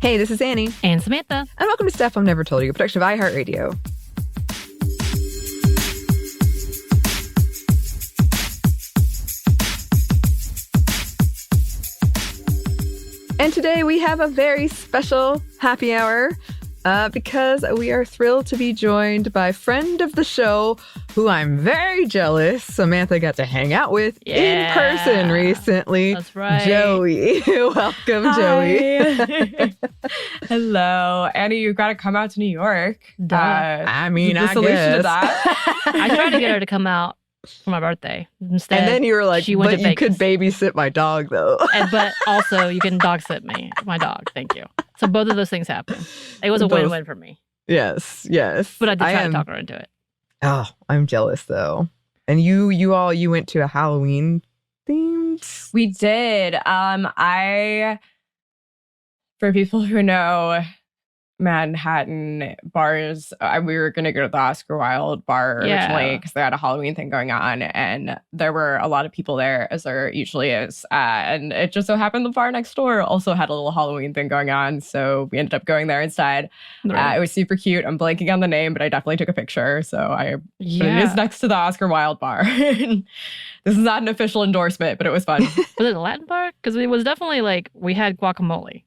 Hey, this is Anney. And Samantha. And welcome to Stuff I've Never Told You, a production of iHeartRadio. And today we have a very special happy hour because we are thrilled to be joined by friend of the show, who I'm very jealous Samantha got to hang out with in person recently. That's right. Joey. Welcome, Hi. Joey. Hello. Anney, you've got to come out to New York. I mean, the I solution guess. to that. I tried to get her to come out for my birthday. Instead, And then you were like, she went but to you could Vegas. babysit my dog, though. But also, you can dog sit me, my dog. Thank you. So both of those things happened. It was a Both. win-win for me. Yes. But I did try to talk her into it. Oh, I'm jealous, though. And you went to a Halloween themed? We did. For people who know Manhattan bars, we were going to go to the Oscar Wilde bar originally because they had a Halloween thing going on, and there were a lot of people there, as there usually is. And it just so happened the bar next door also had a little Halloween thing going on, so we ended up going there instead. Right. It was super cute. I'm blanking on the name, but I definitely took a picture, so but it is next to the Oscar Wilde bar. This is not an official endorsement, but it was fun. Was it a Latin bar? Because it was definitely like, we had guacamole.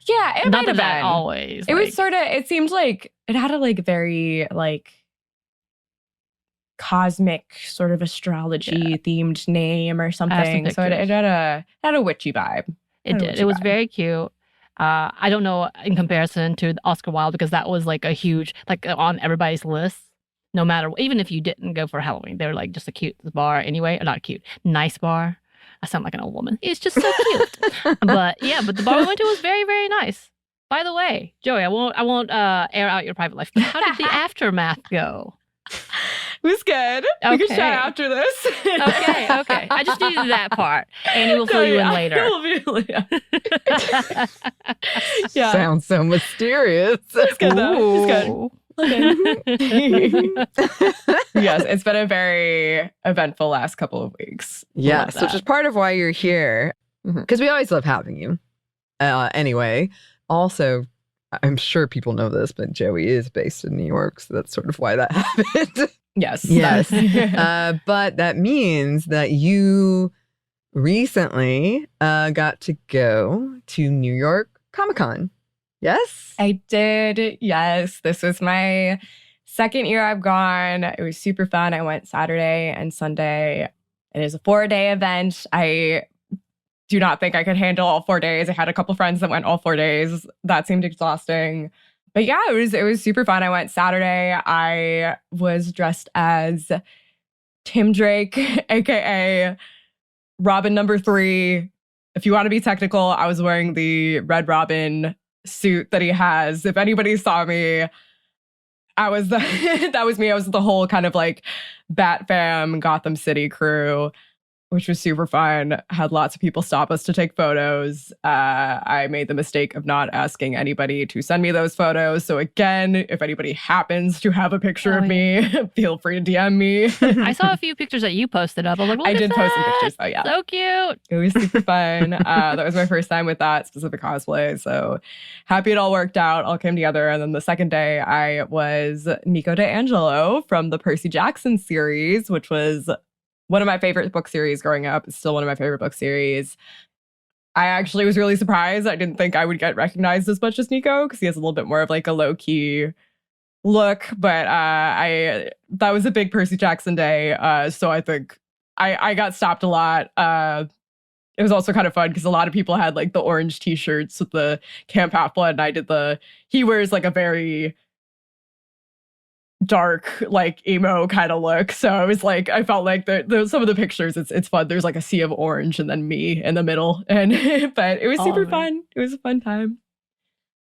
Yeah, it Not might have that been. always. It was sort of, it seemed like it had a very cosmic sort of astrology themed name or something. So it had a witchy vibe. It did. It was very cute. I don't know in comparison to Oscar Wilde, because that was like a huge, like on everybody's list. No matter, even if you didn't go for Halloween, they were like just a cute bar anyway. Not cute, nice bar. I sound like an old woman. It's just so cute. But the bar we went to was very, very nice. By the way, Joey, I won't air out your private life. But how did the aftermath go? It was good. We can chat after this. Okay. I just needed that part. Annie will fill you in later. Yeah. Sounds so mysterious. It's good though. It's good. Ooh. Yes, it's been a very eventful last couple of weeks. Yes, which is part of why you're here. Because we always love having you. Anyway, also, I'm sure people know this, but Joey is based in New York, so that's sort of why that happened. Yes. But that means that you recently got to go to New York Comic-Con. Yes? I did. Yes. This was my second year I've gone. It was super fun. I went Saturday and Sunday. It is a 4-day event. I do not think I could handle all 4 days. I had a couple friends that went all 4 days. That seemed exhausting. But yeah, it was super fun. I went Saturday. I was dressed as Tim Drake, aka Robin number 3. If you want to be technical, I was wearing the Red Robin suit that he has. If anybody saw me, that was me. I was the whole kind of like Bat Fam Gotham City crew, which was super fun. Had lots of people stop us to take photos. I made the mistake of not asking anybody to send me those photos. So again, if anybody happens to have a picture of me, feel free to DM me. I saw a few pictures that you posted up. I was like, look I at did that. post some pictures. Oh yeah. So cute. It was super fun. That was my first time with that specific cosplay. So happy it all worked out, all came together. And then the second day, I was Nico D'Angelo from the Percy Jackson series, which was one of my favorite book series growing up. It's still one of my favorite book series. I actually was really surprised. I didn't think I would get recognized as much as Nico because he has a little bit more of like a low-key look. But that was a big Percy Jackson day. So I think I got stopped a lot. It was also kind of fun because a lot of people had like the orange t-shirts with the Camp Half-Blood, and he wears like a very dark, like emo kind of look. So I was like, I felt like some of the pictures, it's fun. There's like a sea of orange and then me in the middle. And but it was super fun. It was a fun time.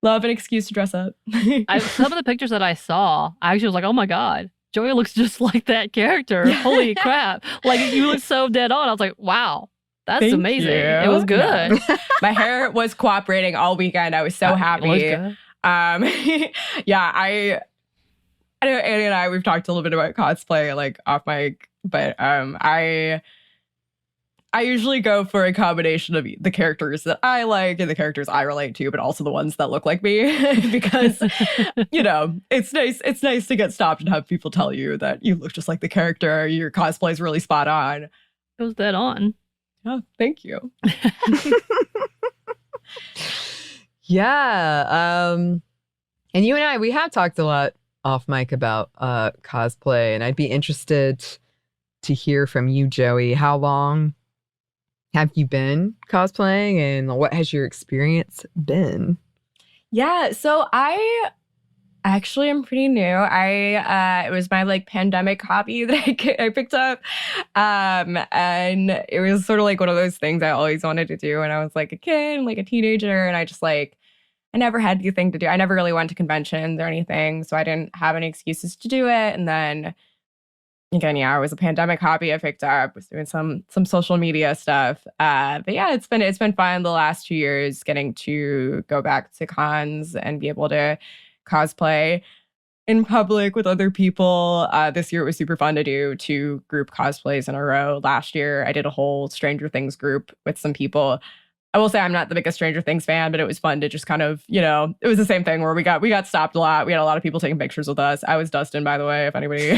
Love an excuse to dress up. Some of the pictures that I saw, I actually was like, oh my God, Joey looks just like that character. Holy crap. Like, you look so dead on. I was like, wow, that's Thank amazing. you. It was good. Yeah. My hair was cooperating all weekend. I was so happy. It was good. Yeah, I know Anney and I, we've talked a little bit about cosplay, like off mic, but I I usually go for a combination of the characters that I like and the characters I relate to, but also the ones that look like me because, it's nice. It's nice to get stopped and have people tell you that you look just like the character. Your cosplay is really spot on. It was dead on. Oh, thank you. Yeah. And you and I, we have talked a lot off mic about cosplay, and I'd be interested to hear from you, Joey. How long have you been cosplaying, and what has your experience been? Yeah, so I actually am pretty new. It was my like pandemic hobby that I picked up, and it was sort of like one of those things I always wanted to do when I was like a kid, like a teenager, and I just like I never had anything to do. I never really went to conventions or anything, so I didn't have any excuses to do it. And then again, yeah, it was a pandemic hobby I picked up. Was doing some social media stuff. But yeah, it's been fun the last 2 years getting to go back to cons and be able to cosplay in public with other people. This year it was super fun to do 2 group cosplays in a row. Last year I did a whole Stranger Things group with some people. I will say I'm not the biggest Stranger Things fan, but it was fun to just kind of, it was the same thing where we got stopped a lot. We had a lot of people taking pictures with us. I was Dustin, by the way, if anybody.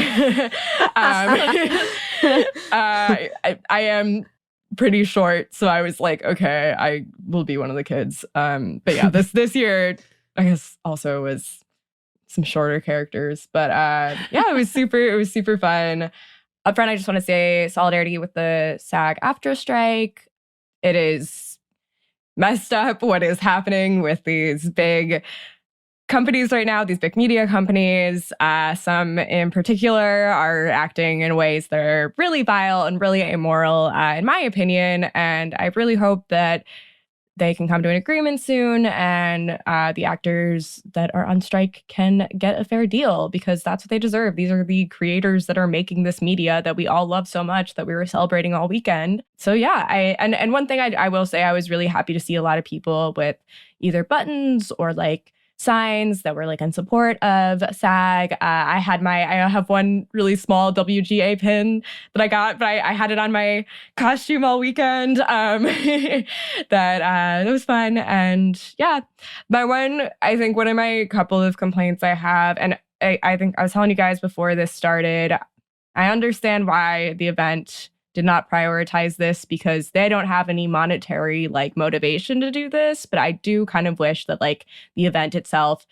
I am pretty short, so I was like, okay, I will be one of the kids. But yeah, this year, I guess also was some shorter characters, but yeah, it was super fun. Upfront, I just want to say solidarity with the SAG-AFTRA strike. It is messed up what is happening with these big companies right now, these big media companies. Some in particular are acting in ways that are really vile and really immoral, in my opinion. And I really hope that they can come to an agreement soon, and the actors that are on strike can get a fair deal, because that's what they deserve. These are the creators that are making this media that we all love so much, that we were celebrating all weekend. So yeah, and one thing I will say, I was really happy to see a lot of people with either buttons or like signs that were like in support of SAG. I have one really small WGA pin that I got, but I had it on my costume all weekend. That was fun. And yeah, I think one of my couple of complaints I have, and I think I was telling you guys before this started, I understand why the event did not prioritize this, because they don't have any monetary like motivation to do this. But I do kind of wish that like the event itself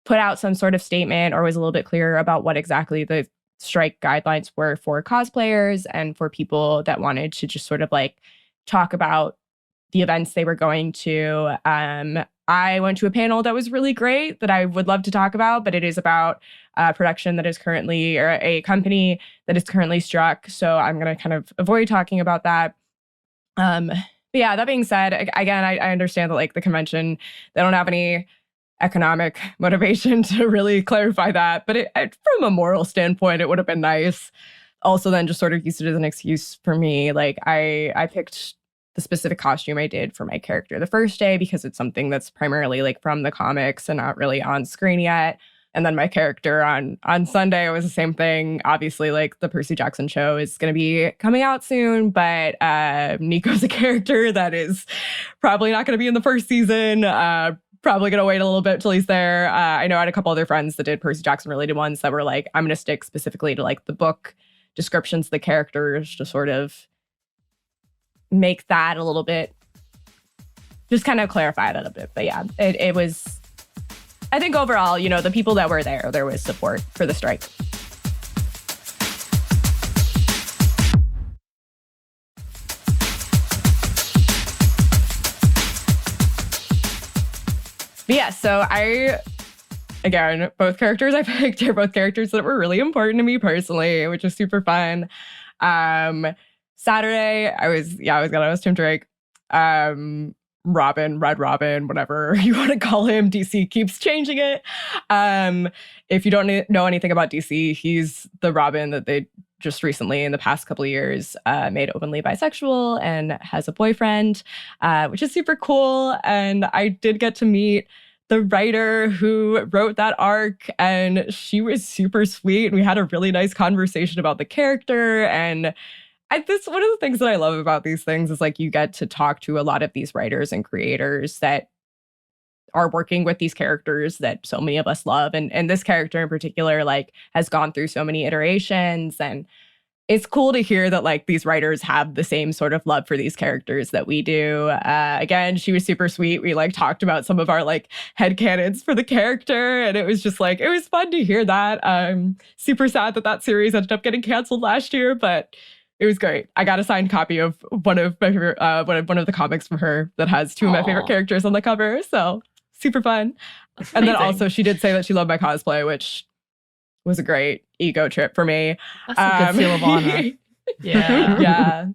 put out some sort of statement or was a little bit clearer about what exactly the strike guidelines were for cosplayers and for people that wanted to just sort of like talk about the events they were going to. I went to a panel that was really great that I would love to talk about, but it is about production that is currently, or a company that is currently struck. So I'm going to kind of avoid talking about that. But yeah, that being said, again, I understand that like the convention, they don't have any economic motivation to really clarify that. But from a moral standpoint, it would have been nice. Also, then just sort of used it as an excuse for me. Like I picked the specific costume I did for my character the first day because it's something that's primarily like from the comics and not really on screen yet. And then my character on Sunday was the same thing. Obviously, like the Percy Jackson show is going to be coming out soon, but Nico's a character that is probably not going to be in the first season. Probably going to wait a little bit till he's there. I know I had a couple other friends that did Percy Jackson related ones that were like, I'm going to stick specifically to like the book descriptions of the characters to sort of make that a little bit, just kind of clarify it a little bit. But yeah, it was, I think overall, the people that were there was support for the strike. But yeah, so again, both characters I picked are both characters that were really important to me personally, which was super fun. Saturday, I was Tim Drake. Robin, Red Robin, whatever you want to call him. DC keeps changing it. If you don't know anything about DC, he's the Robin that they just recently, in the past couple of years, made openly bisexual and has a boyfriend, which is super cool. And I did get to meet the writer who wrote that arc, and she was super sweet. And we had a really nice conversation about the character, and This one of the things that I love about these things is like you get to talk to a lot of these writers and creators that are working with these characters that so many of us love. And this character in particular, like, has gone through so many iterations. And it's cool to hear that like these writers have the same sort of love for these characters that we do. Again, she was super sweet. We like talked about some of our like headcanons for the character. And it was just like, it was fun to hear that. I'm super sad that that series ended up getting canceled last year, but it was great. I got a signed copy of one of my favorite, one of the comics from her that has two of my favorite characters on the cover. So super fun. And then also she did say that she loved my cosplay, which was a great ego trip for me. That's a good seal of honor. Yeah.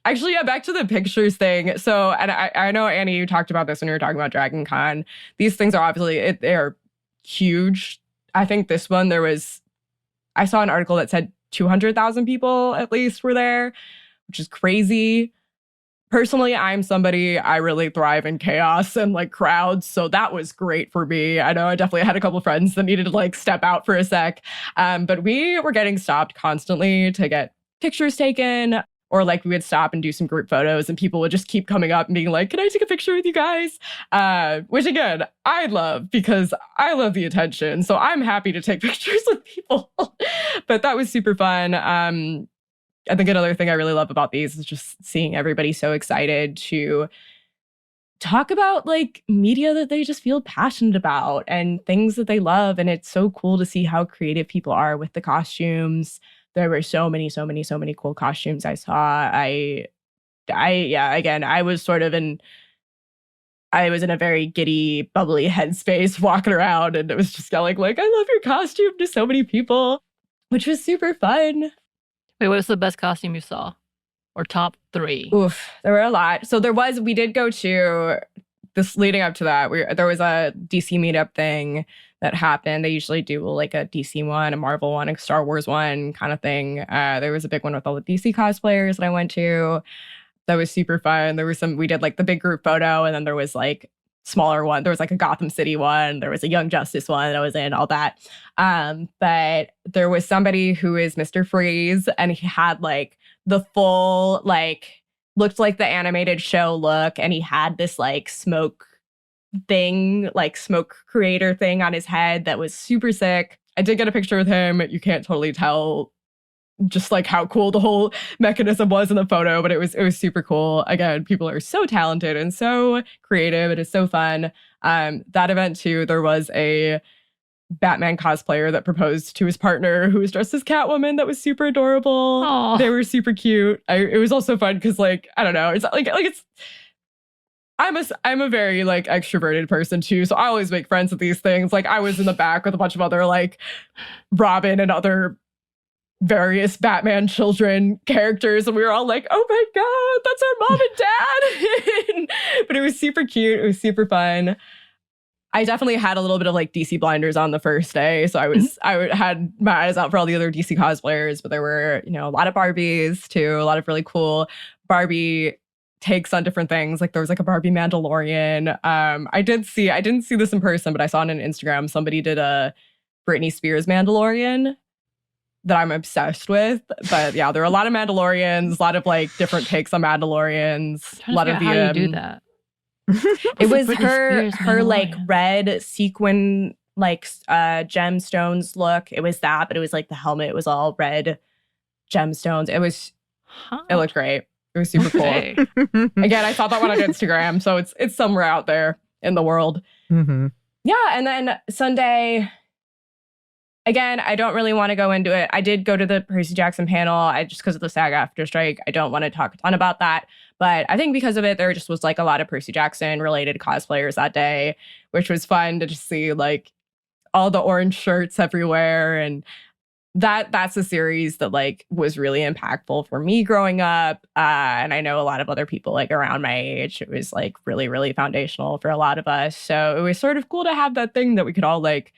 Actually, yeah, back to the pictures thing. So, and I know, Anney, you talked about this when you were talking about Dragon Con. These things are obviously, they're huge. I think this one, I saw an article that said 200,000 people at least were there, which is crazy. Personally, I'm somebody, I really thrive in chaos and like crowds. So that was great for me. I know I definitely had a couple friends that needed to like step out for a sec. But we were getting stopped constantly to get pictures taken, or like we would stop and do some group photos and people would just keep coming up and being like, can I take a picture with you guys? Which again, I love because I love the attention. So I'm happy to take pictures with people. But that was super fun. I think another thing I really love about these is just seeing everybody so excited to talk about like media that they just feel passionate about and things that they love. And it's so cool to see how creative people are with the costumes. There were so many cool costumes I saw. Again, I was in a very giddy, bubbly headspace walking around and it was just yelling like, I love your costume to so many people, which was super fun. Wait, what was the best costume you saw? Or top 3? Oof, there were a lot. So we did go to this leading up to that. There was a DC meetup thing that happened. They usually do like a DC one, a Marvel one, a Star Wars one kind of thing. There was a big one with all the DC cosplayers that I went to. That was super fun. We did like the big group photo, and then there was like smaller one. There was like a Gotham City one. There was a Young Justice one that I was in, all that. But there was somebody who is Mr. Freeze, and he had like the full, like, looked like the animated show look, and he had this like smoke thing, like smoke creator thing on his head that was super sick. I did get a picture with him. You can't totally tell just like how cool the whole mechanism was in the photo, but it was super cool. Again, people are so talented and so creative. It is so fun. That event too, there was a Batman cosplayer that proposed to his partner who was dressed as Catwoman. That was super adorable. Aww. They were super cute. It was also fun because like, I don't know, it's like it's I'm a very like extroverted person too, so I always make friends with these things. Like I was in the back with a bunch of other like Robin and other various Batman children characters, and we were all like, oh my god, that's our mom and dad. But it was super cute. It was super fun. I definitely had a little bit of like DC blinders on the first day, so I had my eyes out for all the other DC cosplayers, but there were, a lot of Barbies too, a lot of really cool Barbie takes on different things. Like there was like a Barbie Mandalorian. I didn't see this in person, but I saw on Instagram somebody did a Britney Spears Mandalorian that I'm obsessed with. But yeah, there are a lot of Mandalorians, a lot of like different takes on Mandalorians. A lot of the how you do that. It was her like red sequin like gemstones look. It was that, but it was like the helmet was all red gemstones. It looked great. It was super cool. Again, I saw that one on Instagram, so it's somewhere out there in the world. Mm-hmm. Yeah, and then Sunday, again, I don't really want to go into it. I did go to the Percy Jackson panel. Just because of the SAG-AFTRA strike, I don't want to talk a ton about that. But I think because of it, there just was like a lot of Percy Jackson related cosplayers that day, which was fun to just see like all the orange shirts everywhere. And that's a series that like was really impactful for me growing up. And I know a lot of other people like around my age. It was like really, really foundational for a lot of us. So it was sort of cool to have that thing that we could all like,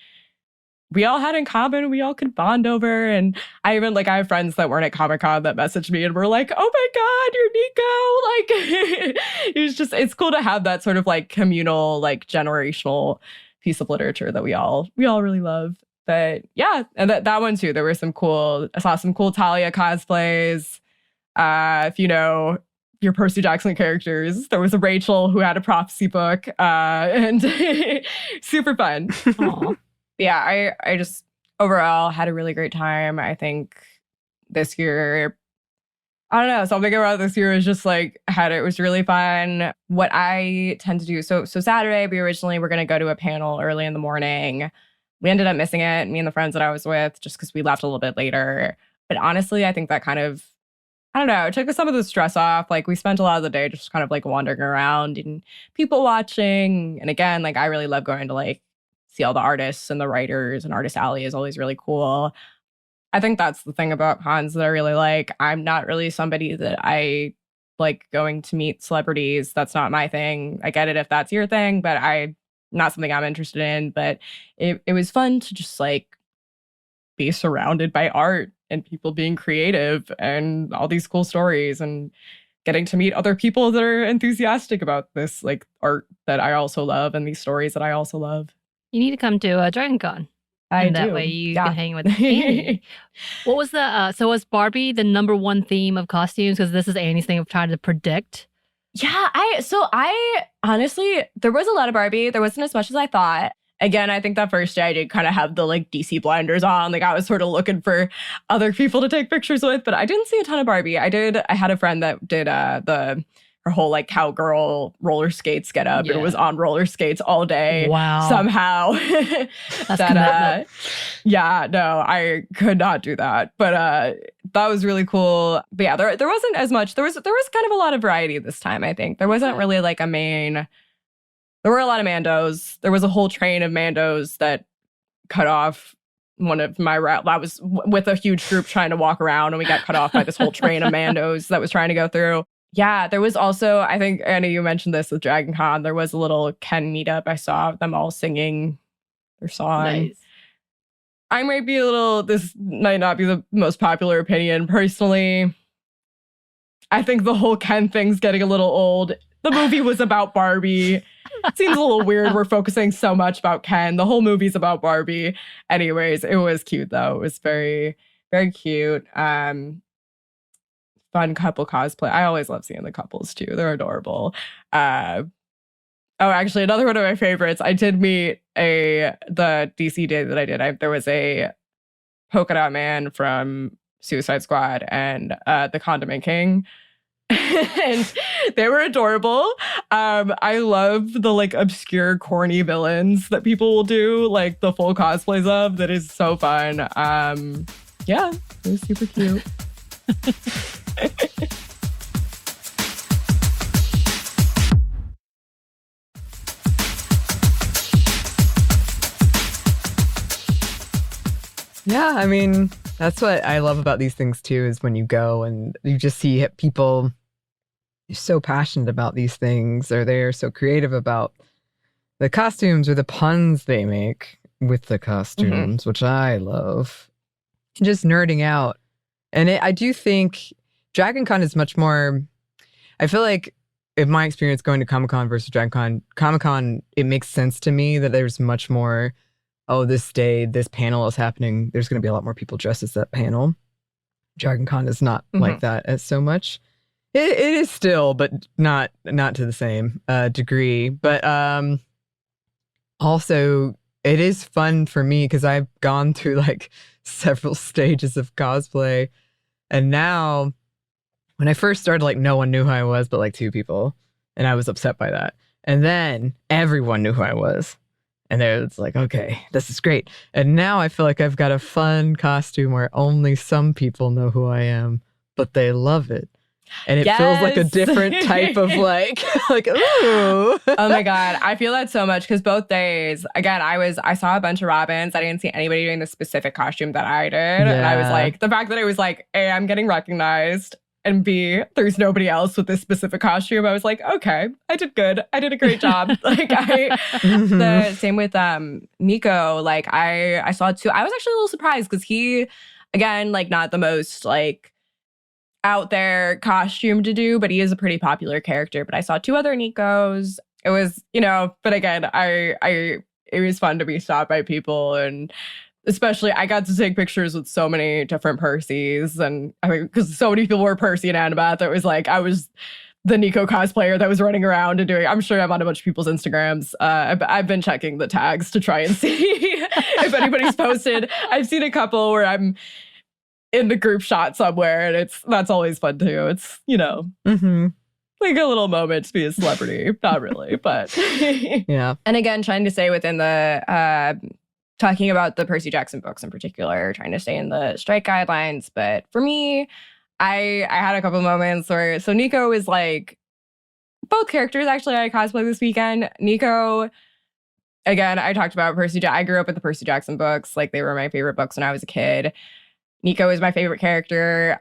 we all had in common, we all could bond over. And I have friends that weren't at Comic-Con that messaged me and were like, oh my God, you're Nico. Like, it's cool to have that sort of like communal, like generational piece of literature that we all really love. But yeah, and that one too. There were I saw some cool Talia cosplays. If you know your Percy Jackson characters, there was a Rachel who had a prophecy book, and super fun. Yeah, I just overall had a really great time. I think this year, I don't know, something about this year was just like, it was really fun. What I tend to do, so Saturday, we originally were going to go to a panel early in the morning. We ended up missing it, me and the friends that I was with, just because we left a little bit later. But honestly, I think that kind of, I don't know, it took some of the stress off. Like, we spent a lot of the day just kind of like wandering around and people watching. And again, like, I really love going to like see all the artists and the writers, and Artist Alley is always really cool. I think that's the thing about cons that I really like. I'm not really somebody that I like going to meet celebrities. That's not my thing. I get it if that's your thing, but not something I'm interested in. But it was fun to just like be surrounded by art and people being creative and all these cool stories, and getting to meet other people that are enthusiastic about this like art that I also love and these stories that I also love. You need to come to Dragon Con. And that way you can hang with Anney. What was so was Barbie the number one theme of costumes? Because this is Annie's thing of trying to predict. Yeah, I honestly, there was a lot of Barbie. There wasn't as much as I thought. Again, I think that first day I did kind of have the like DC blinders on. Like, I was sort of looking for other people to take pictures with, but I didn't see a ton of Barbie. I had a friend that did her whole like cowgirl roller skates get up, and it was on roller skates all day. Wow. Somehow. That's yeah, no, I could not do that. But that was really cool. But yeah, there wasn't as much. There was kind of a lot of variety this time, I think. There wasn't really like a main. There were a lot of Mandos. There was a whole train of Mandos that cut off one of my route. I was with a huge group trying to walk around, and we got cut off by this whole train of Mandos that was trying to go through. Yeah, there was also, I think, Anney, you mentioned this with Dragon Con, there was a little Ken meetup. I saw them all singing their song. Nice. I might be this might not be the most popular opinion. Personally, I think the whole Ken thing's getting a little old. The movie was about Barbie. It seems a little weird we're focusing so much about Ken. The whole movie's about Barbie. Anyways, it was cute, though. It was very, very cute. Fun couple cosplay. I always love seeing the couples, too. They're adorable. Actually, another one of my favorites. I did meet the DC day that I did. There was a polka dot man from Suicide Squad and the Condiment King. And they were adorable. I love the like obscure, corny villains that people will do like the full cosplays of. That is so fun. Yeah, it was super cute. Yeah, I mean, that's what I love about these things too, is when you go and you just see people so passionate about these things, or they're so creative about the costumes or the puns they make with the costumes, which I love. Just nerding out. And I do think Dragon Con is much more, I feel like in my experience going to Comic-Con versus Dragon Con, Comic-Con, it makes sense to me that there's much more, this day, this panel is happening. There's going to be a lot more people dressed as that panel. Dragon Con is not like that as so much. It is still, but not to the same degree. But also, it is fun for me because I've gone through like several stages of cosplay. And now, when I first started, like no one knew who I was, but like two people. And I was upset by that. And then everyone knew who I was. And it's like, okay, this is great. And now I feel like I've got a fun costume where only some people know who I am, but they love it. And it feels like a different type of like ooh. Oh my God. I feel that so much because both days, again, I saw a bunch of Robins. I didn't see anybody doing the specific costume that I did. Yeah. And I was like, the fact that it was like, A, I'm getting recognized, and B, there's nobody else with this specific costume. I was like, okay, I did good. I did a great job. Like the same with Nico. Like I saw it too. I was actually a little surprised because he, again, like not the most like out there costume to do, but he is a pretty popular character. But I saw two other Nikos. It was, but again, it was fun to be stopped by people, and especially I got to take pictures with so many different Percys, and I mean, because so many people were Percy and Annabeth, it was like I was the Nico cosplayer that was running around and doing. I'm sure I'm on a bunch of people's Instagrams. I've been checking the tags to try and see if anybody's posted. I've seen a couple where I'm in the group shot somewhere, and that's always fun too. It's like a little moment to be a celebrity. Not really, but yeah. And again, trying to stay within the talking about the Percy Jackson books in particular, trying to stay in the strike guidelines. But for me, I had a couple moments where, so Nico is like, both characters actually I cosplay this weekend. Nico, again, I talked about I grew up with the Percy Jackson books. Like, they were my favorite books when I was a kid. Nico is my favorite character.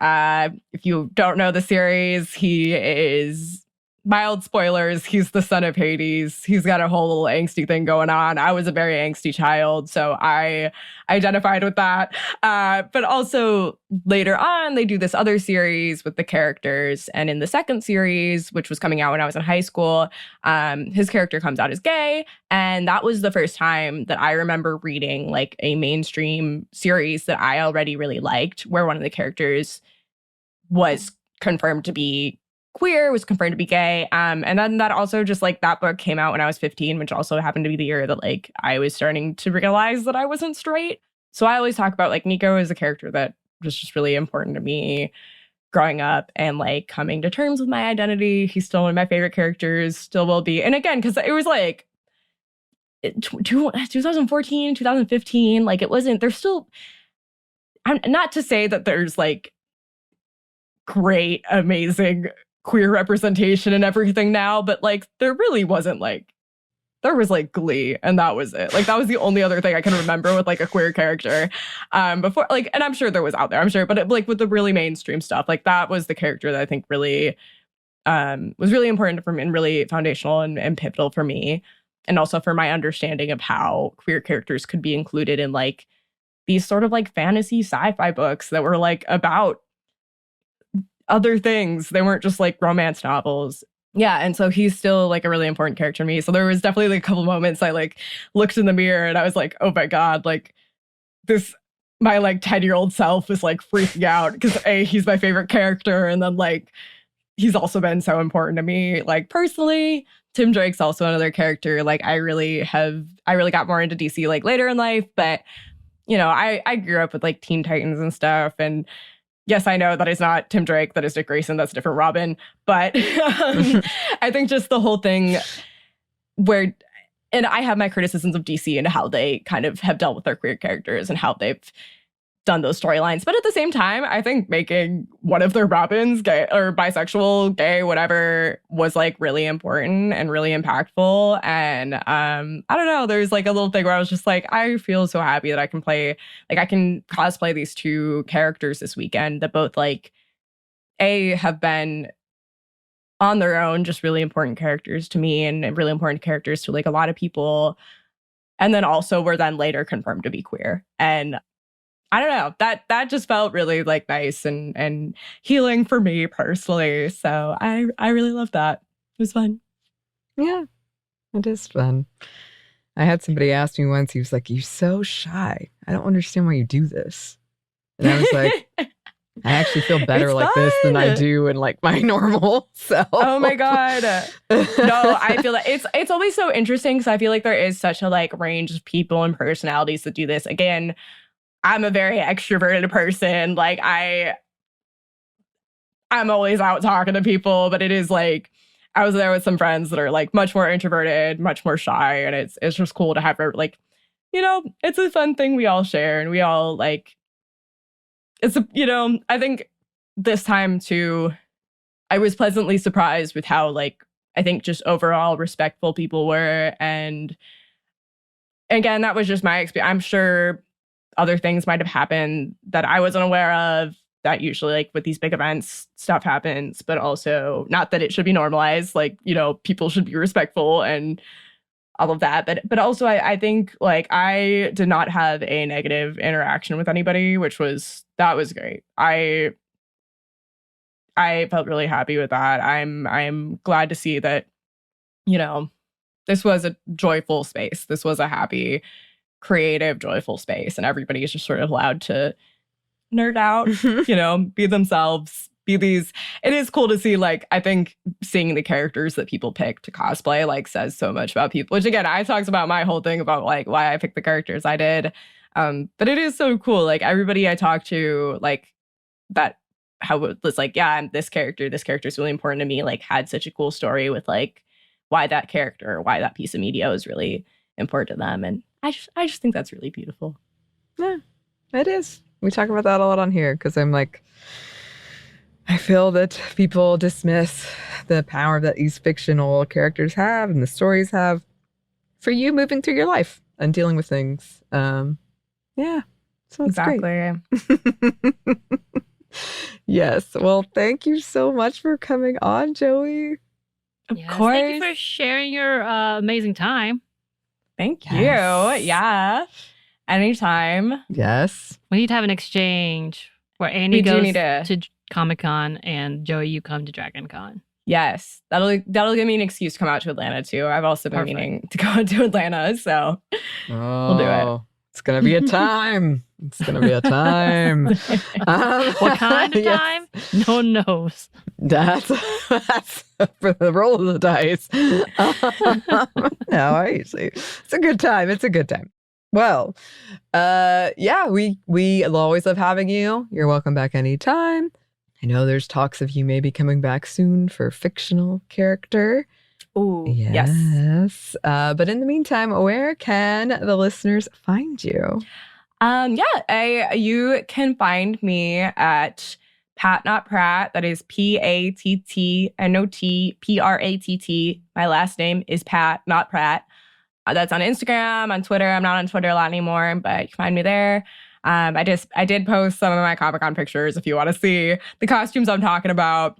If you don't know the series, he is, mild spoilers, he's the son of Hades. He's got a whole little angsty thing going on. I was a very angsty child, so I identified with that. But also later on, they do this other series with the characters. And in the second series, which was coming out when I was in high school, his character comes out as gay. And that was the first time that I remember reading like a mainstream series that I already really liked, where one of the characters was confirmed to be queer, was confirmed to be gay. And then that also just like that book came out when I was 15, which also happened to be the year that like I was starting to realize that I wasn't straight. So I always talk about like Nico as a character that was just really important to me growing up and like coming to terms with my identity. He's still one of my favorite characters, still will be. And again, because it was like 2014, 2015, like it wasn't, there's still, not to say that there's like great, amazing queer representation and everything now, but like there really wasn't like, there was like Glee and that was it. Like that was the only other thing I can remember with like a queer character before, like, and I'm sure there was out there, I'm sure, but like with the really mainstream stuff, like that was the character that I think really was really important for me and really foundational and pivotal for me, and also for my understanding of how queer characters could be included in like these sort of like fantasy sci-fi books that were like about other things. They weren't just like romance novels. Yeah, and so he's still like a really important character to me. So there was definitely like a couple moments I like looked in the mirror and I was like, oh my God, like this, my like 10-year-old self is like freaking out because he's my favorite character. And then like, he's also been so important to me. Like personally, Tim Drake's also another character. Like I really got more into DC like later in life, but you know, I grew up with like Teen Titans and stuff, and yes, I know that is not Tim Drake, that is Dick Grayson, that's a different Robin. But I think just the whole thing where, and I have my criticisms of DC and how they kind of have dealt with their queer characters and how they've done those storylines. But at the same time, I think making one of their Robins gay or bisexual, gay, whatever, was like really important and really impactful. And I don't know, there's like a little thing where I was just like, I feel so happy that I can cosplay these two characters this weekend that both like have been on their own just really important characters to me and really important characters to like a lot of people. And then also were then later confirmed to be queer. And I don't know, that just felt really like nice and healing for me personally. So I really love that. It was fun. Yeah, it is fun. I had somebody ask me once, he was like, "You're so shy. I don't understand why you do this." And I was like, I actually feel better like this than I do in like my normal self. Oh my God. No, I feel that it's always so interesting because I feel like there is such a like range of people and personalities that do this. Again, I'm a very extroverted person. Like I'm always out talking to people, but it is like I was there with some friends that are like much more introverted, much more shy, and it's just cool to have like, you know, it's a fun thing we all share and we all like. It's a, you know, I think this time too, I was pleasantly surprised with how like I think just overall respectful people were, and again, that was just my experience. I'm sure other things might have happened that I wasn't aware of, that usually like with these big events stuff happens, but also not that it should be normalized. Like, you know, people should be respectful and all of that. But also I think like I did not have a negative interaction with anybody, that was great. I felt really happy with that. I'm glad to see that, you know, this was a joyful space. This was a happy creative, joyful space, and everybody is just sort of allowed to nerd out, you know, be themselves, be these. It is cool to see, like, I think seeing the characters that people pick to cosplay, like, says so much about people, which again, I talked about my whole thing about like why I picked the characters I did. But it is so cool. Like, everybody I talked to, like, that how it was like, yeah, I'm this character is really important to me, like, had such a cool story with like why that character, why that piece of media is really important to them. And I just think that's really beautiful. Yeah, it is. We talk about that a lot on here because I'm like, I feel that people dismiss the power that these fictional characters have and the stories have for you moving through your life and dealing with things. Yeah, so it's Exactly. great. Yes. Well, thank you so much for coming on, Joey. Of Yes, course. Thank you for sharing your amazing time. Thank you. Yes. Yeah. Anytime. Yes. We need to have an exchange where Anney We do goes need to Comic-Con and Joey, you come to Dragon Con. Yes. That'll give me an excuse to come out to Atlanta too. I've also been Perfect. meaning to go out to Atlanta, so We'll do it. It's gonna be a time. It's gonna be a time. What kind of Yes. time? No one knows. That's for the roll of the dice. No, it's a good time. It's a good time. Well, yeah, we'll always love having you. You're welcome back anytime. I know there's talks of you maybe coming back soon for fictional character. ooh, yes. Yes. But in the meantime, where can the listeners find you? You can find me at Pat Not Pratt. That is PATTNOTPRATT. My last name is Pat Not Pratt. That's on Instagram, on Twitter. I'm not on Twitter a lot anymore, but you can find me there. I did post some of my Comic-Con pictures if you want to see the costumes I'm talking about.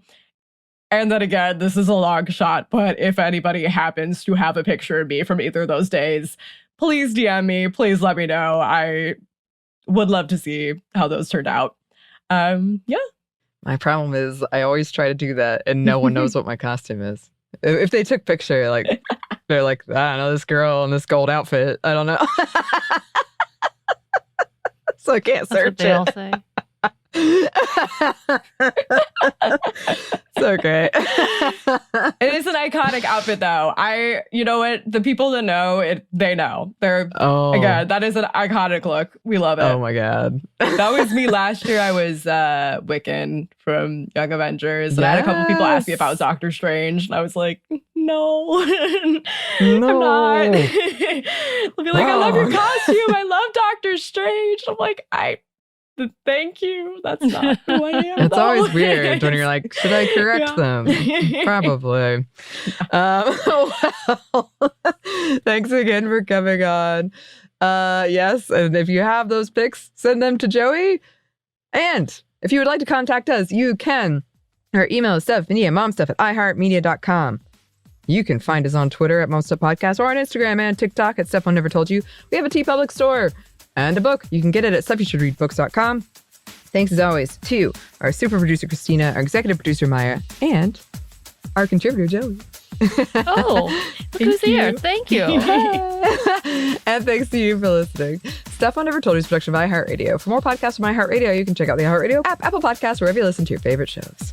And then again, this is a long shot, but if anybody happens to have a picture of me from either of those days, please DM me. Please let me know. I would love to see how those turned out. Yeah. My problem is I always try to do that and no one knows what my costume is. If they took picture, like, they're like, I don't know, this girl in this gold outfit. I don't know. So I can't That's what search they all it. say. So great. It is an iconic outfit, though. You know what? The people that know it, they know. Again, that is an iconic look. We love it. Oh my God. That was me last year. I was Wiccan from Young Avengers. And I had a couple people ask me if I was Doctor Strange. And I was like, no. I'm not. They'll be like, I love your costume. I love Doctor Strange. I'm like, thank you. That's not who I am. It's though. always weird when you're like, should I correct them? Probably. Well, thanks again for coming on. Yes, and if you have those pics, send them to Joey. And if you would like to contact us, you can. Our email is stephanie@momstuff@iheartmedia.com. You can find us on Twitter at momstuffpodcast or on Instagram and TikTok at Steph One Never Told You. We have a TeePublic store and a book. You can get it at stuffyoushouldreadbooks.com. Thanks as always to our super producer Christina, our executive producer Maya, and our contributor Joey. Oh, look who's here. Thank you. And thanks to you for listening. Steph One Never Told You is a production of iHeartRadio. For more podcasts from iHeartRadio, you can check out the iHeartRadio app, Apple Podcasts, wherever you listen to your favorite shows.